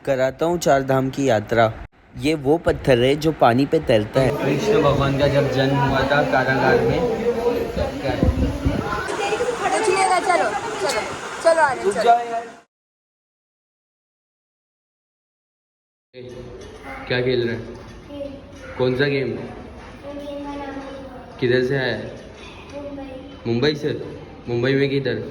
कराता हूँ 4 धाम की यात्रा। ये वो पत्थर है जो पानी पे तैरता है। कृष्ण भगवान का जब जन्म हुआ था कारागार में। कुछ नहीं होगा, चलो चलो चलो आ रहे चलो। क्या खेल रहे हैं? कौन सा गेम? किधर से आया है? मुंबई से। मुंबई में किधर?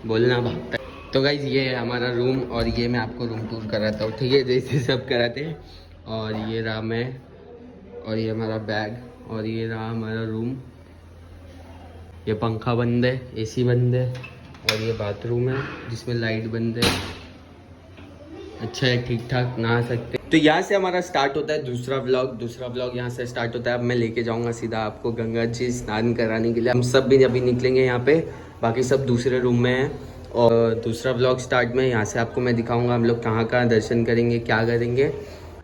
बोलना भागता है। तो गाइज ये है हमारा रूम और ये मैं आपको रूम टूर कराता हूँ, ठीक है, जैसे सब कराते हैं। और ये रहा मैं और ये हमारा बैग और ये रहा हमारा रूम। ये पंखा बंद है, एसी बंद है और ये बाथरूम है जिसमें लाइट बंद है। अच्छा है, ठीक ठाक नहा सकते। तो यहाँ से हमारा स्टार्ट होता है दूसरा व्लॉग यहाँ से स्टार्ट होता है। अब मैं लेके जाऊँगा सीधा आपको गंगा जी स्नान कराने के लिए। हम सब भी अभी निकलेंगे यहाँ पे, बाकी सब दूसरे रूम में हैं। और दूसरा व्लॉग स्टार्ट में यहाँ से आपको मैं दिखाऊंगा हम लोग कहाँ कहाँ दर्शन करेंगे, क्या करेंगे।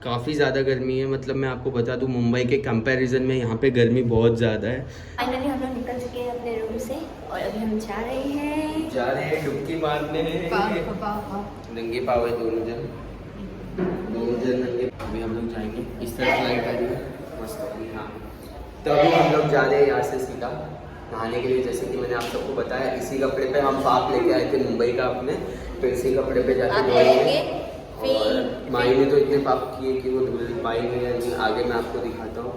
काफ़ी ज़्यादा गर्मी है, मतलब मैं आपको बता दूँ मुंबई के कंपैरिजन में यहाँ पे गर्मी बहुत ज़्यादा है। फाइनली हम लोग निकल चुके हैं अपने रूम से और अभी हम जा रहे हैं डुबकी मारने। नंगे पाव है दोनों जन नंगे। अभी हम लोग जाएंगे, इस तरफ लाइट आ रही है मस्त अपनी। हाँ, तो अभी हम लोग जा रहे हैं यहाँ से सीधा नहाने के लिए। जैसे कि मैंने आप सबको बताया, इसी कपड़े पे हम पाप लेके आए थे मुंबई का अपने, तो इसी कपड़े पे जाके धोएंगे। और माई ने तो इतने पाप किए कि वो धुल पाई नहीं है। आगे मैं आपको दिखाता हूँ।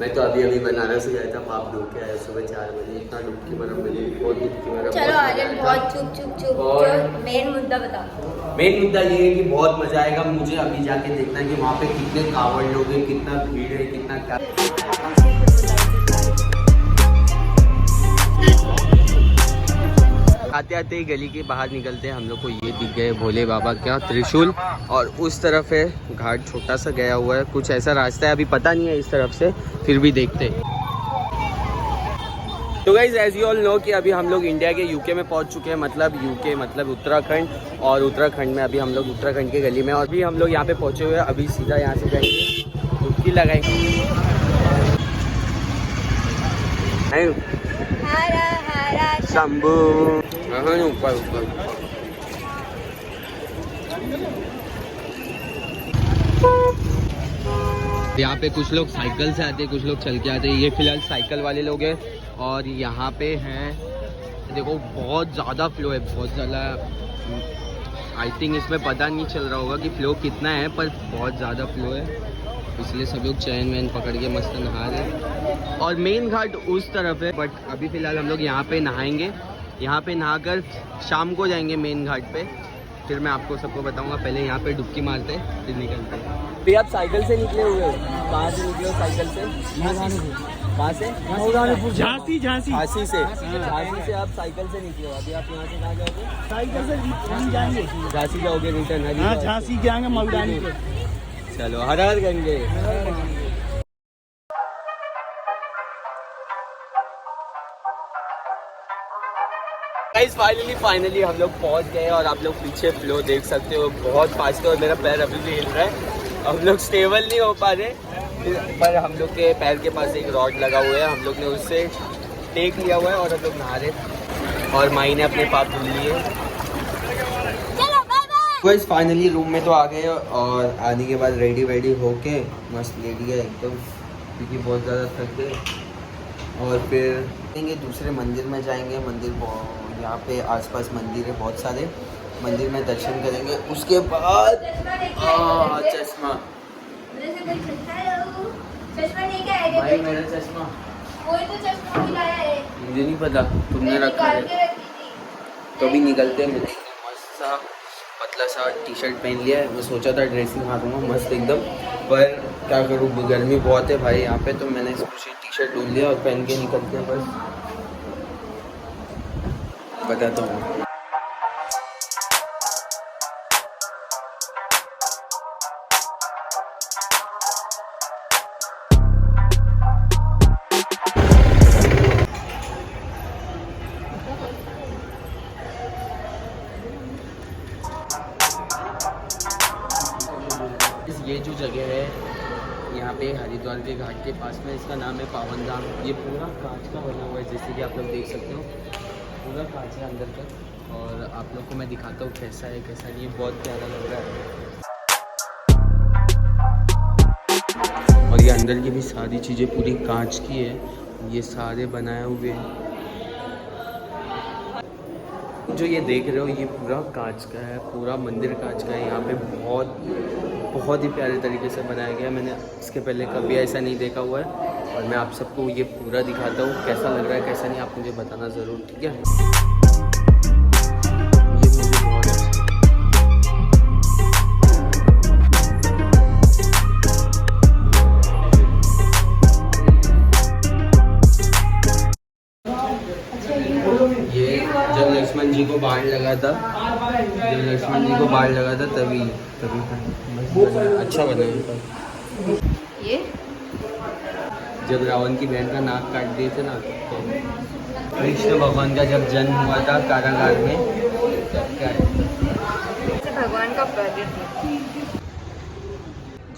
मैं तो अभी बनारस गया था, पाप धो के आया सुबह 4 बजे। इतना डुबकी मारा मैंने, बहुत डुबकी मारा। चलो आर्यन बहुत चुप और मेन मुद्दा बताओ। मेन मुद्दा ये है कि बहुत मजा आएगा। मुझे अभी जाके देखना है कि वहाँ पे कितने कांवड़ लोग हैं, कितना भीड़ है, कितना क्या। आते आते ही गली के बाहर निकलते हैं हम लोग को ये दिख गए भोले बाबा क्या त्रिशूल। और उस तरफ है घाट, छोटा सा गया हुआ है, कुछ ऐसा रास्ता है, अभी पता नहीं है इस तरफ से, फिर भी देखते हैं। तो guys as you all know कि अभी हम लोग इंडिया के यूके में पहुंच चुके हैं, मतलब यूके मतलब उत्तराखंड। और उत्तराखंड में अभी हम लोग उत्तराखंड के गली में, और अभी हम लोग यहाँ पे पहुंचे हुए हैं। अभी सीधा यहाँ से जाएंगे, डुबकी लगाएंगे। शंभू ऊपर ऊपर। यहाँ पे कुछ लोग साइकिल से आते हैं, कुछ लोग चल के आते हैं। ये फिलहाल साइकिल वाले लोग हैं। और यहाँ पे हैं, देखो बहुत ज़्यादा फ्लो है, बहुत ज़्यादा। आई थिंक इसमें पता नहीं चल रहा होगा कि फ्लो कितना है, पर बहुत ज़्यादा फ्लो है, इसलिए सब लोग चैन वैन पकड़ के मस्त नहा रहे हैं। और मेन घाट उस तरफ है, बट अभी फ़िलहाल हम लोग यहाँ पे नहाएंगे। यहाँ पे नहाकर शाम को जाएंगे मेन घाट पे, फिर मैं आपको सबको बताऊंगा। पहले यहाँ पे डुबकी मारते हैं, फिर निकलते हैं। फिर आप साइकिल से निकले हुए हो? कहाँ से निकले हो साइकिल से? कहाँ से? झांसी से आप साइकिल से निकले हो। अभी आप यहाँ से कहाँ जाओगे? साइकिल से जाएंगे, झांसी जाओगे रिटर्न? हाँ झांसी जाएंगे मऊरानी को। चलो हर हर गंगे। फाइनली हम लोग पहुंच गए और आप लोग पीछे फ्लो देख सकते हो, बहुत फास्ट है। और मेरा पैर अभी भी हिल रहा है, हम लोग स्टेबल नहीं हो पा रहे। पर हम लोग के पैर के पास एक रॉड लगा हुआ है, हम लोग ने उससे टेक लिया हुआ है और हम लोग नहा रहे। और माई ने अपने पाप धुल लिए। गाइस फाइनली रूम में तो आ गए और आने के बाद रेडी होके मस्त लेट गया एकदम, क्योंकि बहुत ज़्यादा थक गए। और फिर दूसरे मंदिर में जाएंगे। मंदिर यहाँ पे आसपास मंदिर है बहुत सारे, मंदिर में दर्शन करेंगे। उसके बाद चश्मा भाई, मेरा चश्मा कोई तो चश्मा मिलाया है, मुझे नहीं पता, तुमने रखा है। तो अभी निकलते हैं। मैंने मस्त सा पतला सा टी शर्ट पहन लिया है। मैं सोचा था ड्रेसिंग हारूंगा मस्त एकदम, पर क्या करूँ, गर्मी बहुत है भाई यहाँ पे। तो मैंने टी शर्ट ढूंढ लिया और पहन के निकलते हैं। बस बताता हूँ। ये जो जगह है यहाँ पे हरिद्वार के घाट के पास में, इसका नाम है पावन धाम। ये पूरा कांच का बना हुआ है, जैसे कि आप लोग देख सकते हो, पूरा कांच है अंदर तक। और आप लोग को मैं दिखाता हूँ कैसा है कैसा नहीं है। बहुत प्यारा लग रहा है। और ये अंदर की भी सारी चीज़ें पूरी कांच की है, ये सारे बनाए हुए हैं। जो ये देख रहे हो ये पूरा कांच का है, पूरा मंदिर कांच का है। यहाँ पे बहुत ही प्यारे तरीके से बनाया गया है। मैंने इसके पहले कभी ऐसा नहीं देखा हुआ है और मैं आप सबको ये पूरा दिखाता हूँ कैसा लग रहा है कैसा नहीं, आप मुझे बताना ज़रूर, ठीक है। ये मुझे बहुत अच्छा ये जब लक्ष्मण जी को बाण लगा था, तभी अच्छा बना था। ये जब रावण की बहन का नाक काट दिए थे ना, तो कृष्ण भगवान का जब जन्म हुआ था कारागार में, तब क्या भगवान का प्रकट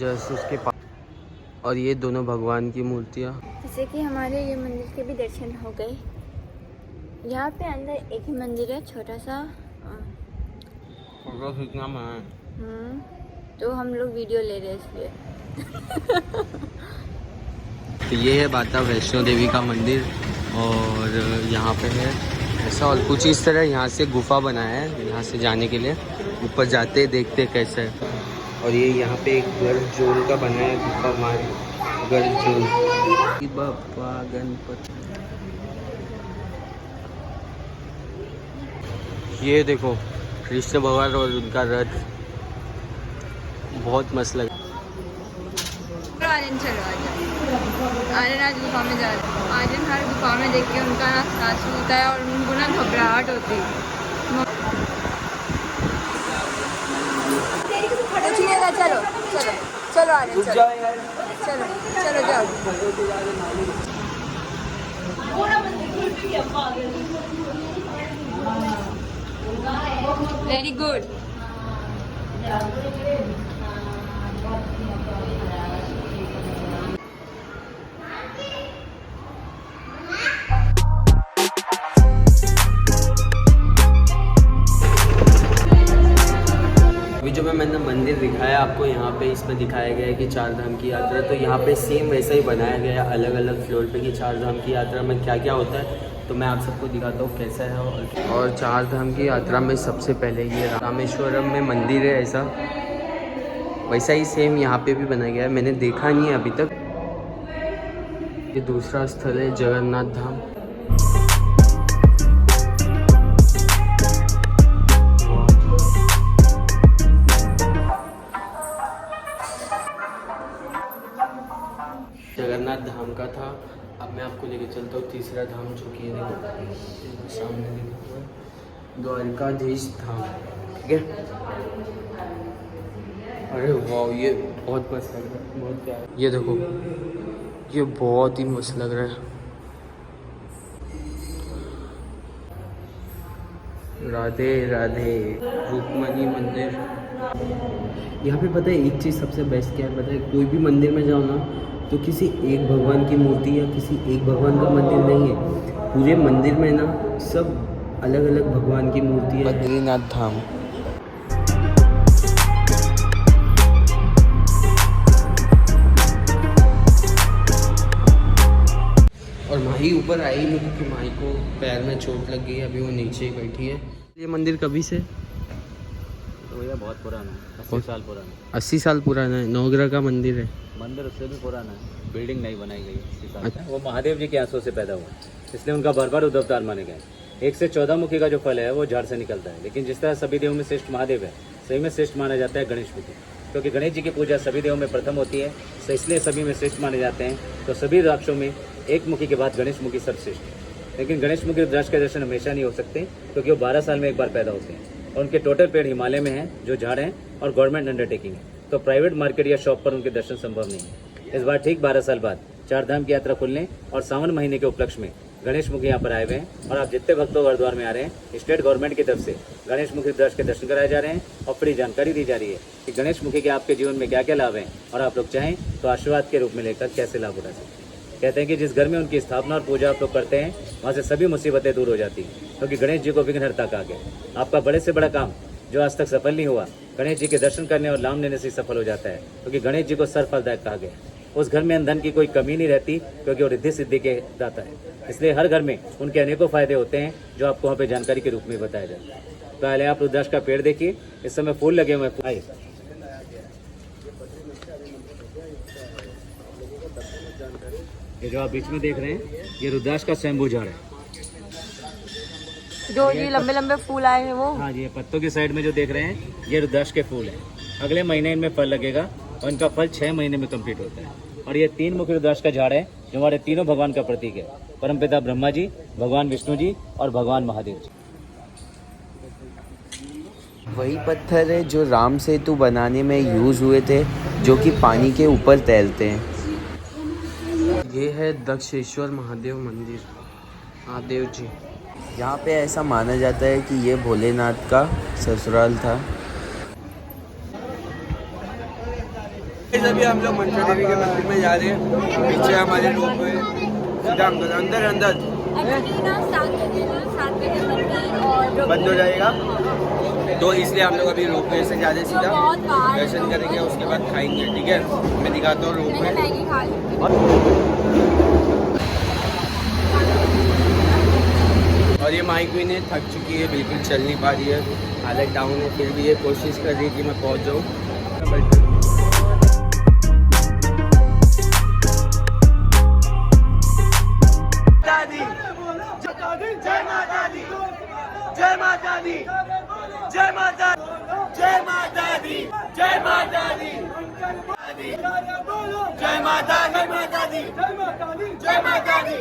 जैसे उसके पास। और ये दोनों भगवान की मूर्तियाँ। जैसे कि हमारे ये मंदिर के भी दर्शन हो गए। यहाँ पे अंदर एक ही मंदिर है छोटा सा। फोटो खींचना मैं तो हम लोग वीडियो ले रहे हैं इसलिए। तो ये है माता वैष्णो देवी का मंदिर और यहाँ पे है ऐसा और कुछ इस तरह। यहाँ से गुफा बनाया है, यहाँ से जाने के लिए ऊपर जाते देखते कैसा है। और ये यहाँ पे एक गढ़जोल का बनाया है गुफा, हमारे गढ़जोल बापा गणपति। ये देखो कृष्ण भगवान और उनका रथ, बहुत मस्त लगा। आर्यन चलो आर्यन आज गुफा में जा रहे हैं। आर्यन हर गुफा में देख के उनका ना सांस होता है और उनको ना घबराहट होती है। कुछ नहीं होगा, चलो चलो चलो आर्यन चलो चलो चलो जाओ। Very good. अभी जो मैंने मंदिर दिखाया आपको, यहाँ पे इसमें दिखाया गया है कि 4 धाम की यात्रा, तो यहाँ पे सेम वैसा ही बनाया गया है अलग अलग फ्लोर पे कि 4 धाम की यात्रा में क्या क्या होता है। तो मैं आप सबको दिखाता हूँ कैसा है। और 4 धाम की यात्रा में सबसे पहले ये रामेश्वरम में मंदिर है, ऐसा वैसा ही सेम यहाँ पे भी बनाया गया है। मैंने देखा नहीं है अभी तक। ये दूसरा स्थल है जगन्नाथ धाम। जगन्नाथ धाम का था। अब मैं आपको लेके चलता हूँ तीसरा धाम, जो कि देखो सामने देखो द्वारकाधीश धाम, ठीक है। अरे वाह, ये बहुत मस्त लग रहा है, बहुत प्यारा। ये देखो ये बहुत ही मस्त लग रहा है। राधे राधे। रुक्मणी मंदिर। यहाँ पे पता है एक चीज़ सबसे बेस्ट क्या है पता है, कोई भी मंदिर में जाओ ना तो किसी एक भगवान की मूर्ति या किसी एक भगवान का मंदिर नहीं है, पूरे मंदिर में ना सब अलग अलग भगवान की मूर्ति है। बद्रीनाथ धाम। और माही ऊपर आई नहीं क्योंकि माही को पैर में चोट लग गई है, अभी वो नीचे ही बैठी है। ये मंदिर कभी से? तो भैया बहुत पुराना है, 80 साल पुराना। 80 साल पुराना है। नवग्रह का मंदिर है। मंदिर उससे भी पुराना है, बिल्डिंग नहीं बनाई गई है 80 साल। वो महादेव जी के आंसू से पैदा हुआ, इसलिए उनका बार बार उद्धवतार माने गए। 1 से 14 मुखी का जो फल है वो झाड़ से निकलता है, लेकिन जिस तरह सभी देवों में श्रेष्ठ महादेव है, सही में श्रेष्ठ माना जाता है गणेश मुखी, क्योंकि गणेश जी की पूजा सभी देवों में प्रथम होती है, तो इसलिए सभी में श्रेष्ठ माने जाते हैं। तो सभी राक्षों में एक मुखी के बाद गणेश मुखी सर्वश्रेष्ठ है। लेकिन गणेश मुखी रुद्राक्ष के दर्शन हमेशा नहीं हो सकते, क्योंकि वो 12 साल में एक बार पैदा होते हैं और उनके टोटल पेड़ हिमालय में हैं जो झाड़ हैं और गवर्नमेंट अंडरटेकिंग है, तो प्राइवेट मार्केट या शॉप पर उनके दर्शन संभव नहीं है। इस बार ठीक 12 साल बाद 4 धाम की यात्रा खुलने और सावन महीने के उपलक्ष्य में गणेश मुखी यहाँ पर आए हुए हैं। और आप जितने भक्त लोग हरिद्वार में आ रहे हैं, स्टेट गवर्नमेंट की तरफ से गणेश मुखी रुद्राक्ष के दर्शन कराए जा रहे हैं और फ्री जानकारी दी जा रही है कि गणेश मुखी के आपके जीवन में क्या क्या लाभ हैं और आप लोग चाहें तो आशीर्वाद के रूप में लेकर कैसे लाभ उठा सकते हैं। कहते हैं कि जिस घर में उनकी स्थापना और पूजा आप लोग करते हैं वहाँ से सभी मुसीबतें दूर हो जाती हैं, क्योंकि गणेश जी को विघ्नहर्ता कहा गया। आपका बड़े से बड़ा काम जो आज तक सफल नहीं हुआ, गणेश जी के दर्शन करने और नाम लेने से सफल हो जाता है, क्योंकि गणेश जी को सर्वफलदायक कहा गया। उस घर में धन की कोई कमी नहीं रहती, क्योंकि वो रिद्धि सिद्धि के दाता है। इसलिए हर घर में उनके अनेकों फायदे होते हैं, जो आपको वहाँ पे जानकारी के रूप में बताया जाता है। तो पहले आप रुद्राक्ष का पेड़ देखिए, इस समय फूल लगे हुए हैं। आइए, ये जो आप बीच में देख रहे हैं, ये रुद्राक्ष का स्वयंभू झाड़ है। जो ये लंबे लंबे फूल आए हैं वो, हाँ, ये पत्तों की साइड में जो देख रहे हैं, ये रुद्राक्ष के फूल हैं। अगले महीने इनमें फल लगेगा और इनका फल 6 महीने में कंप्लीट होता है। और ये 3 मुख्य रुद्राक्ष का झाड़ है, जो हमारे तीनों भगवान का प्रतीक है, परमपिता ब्रह्मा जी, भगवान विष्णु जी और भगवान महादेव जी। वही पत्थर है जो राम सेतु बनाने में यूज़ हुए थे, जो कि पानी के ऊपर तैरते हैं। ये है दक्षेश्वर महादेव मंदिर, महादेव जी। यहाँ पे ऐसा माना जाता है कि ये भोलेनाथ का ससुराल था। अभी हम लोग मंत्रा देवी के मंदिर में जा रहे हैं। पीछे हमारे लोग सीधा अंदर अंदर बंद हो जाएगा, तो इसलिए हम लोग अभी रोपवे से जा रहे हैं, सीधा दर्शन करेंगे, उसके बाद खाएंगे। ठीक है, मैं दिखाता हूँ रोपवे। और ये माई क्वीन है, थक चुकी है, बिल्कुल चल नहीं पा रही है, हालत डाउन है, फिर भी ये कोशिश कर रही है कि मैं पहुंच जाऊँ। जय माता दी, जय माता दी, जय माता, जय माता दी, जय माता दी, जय माता, जय माता दी, जय माता दी, जय माता दी।